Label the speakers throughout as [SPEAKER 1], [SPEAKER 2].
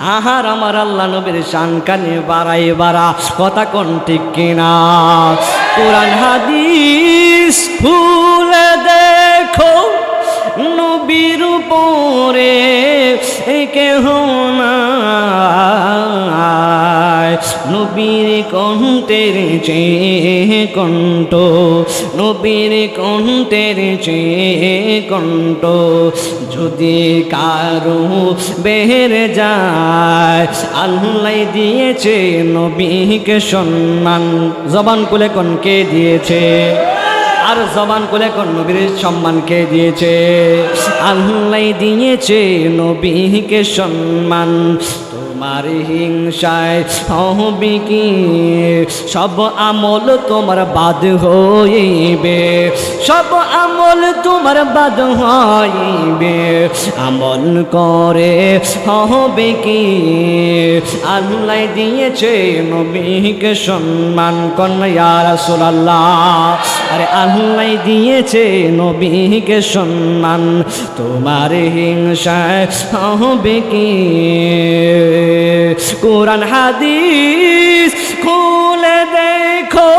[SPEAKER 1] আহার আমার আল্লাহ নবীর শান কানে বাড়াই বাড়া কথা কোন ঠিক কিনা কোরআন হাদিস খুলে দেখো নবীর উপরে কেহ নাই নবীর কণ্ঠের চেয়ে কণ্ঠ নবীর কণ্ঠের চেয়ে কণ্ঠ যদি কারো বের যায় আল্লাহ দিয়েছে নবীকে সম্মান জবান খুলে কোনকে দিয়েছে আর জবান খুলে কোন নবীর সম্মানকে দিয়েছে আল্লাহ দিয়েছে নবীকে সম্মান তোমার হিংসায় হবে কি সব আমল তোমার বাদ হইবে সব আমল তোমার বাদ হইবে আমল করে হবে কি আল্লাহ দিয়েছে নবীকে সম্মান কন্যা ইয়া রাসূলুল্লাহ আরে আল্লাহ দিয়েছে নবীকে সম্মান তোমার হিংসায় হবে কি কোরআন হাদিস খুলে দেখো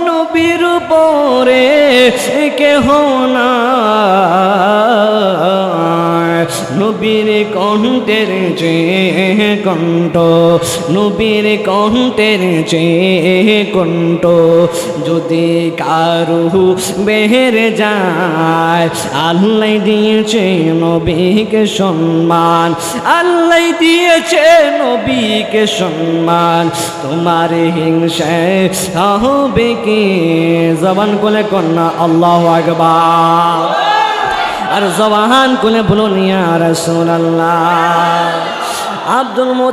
[SPEAKER 1] নবীর উপরে কেহ না নবীর কণ্ঠের চেয়ে কণ্ঠ নবীর কণ্ঠের চেয়ে কণ্ঠ যদি কারু বের যায় আল্লাহ দিয়েছে নবীকে সম্মান আল্লাহ দিয়েছে নবীকে সম্মান তোমার হিংসায় হবে কি জবান কোলে কন্যা আল্লাহু আকবার আর জবান কোলে বলুন ইয়া রাসূলুল্লাহ আব্দুল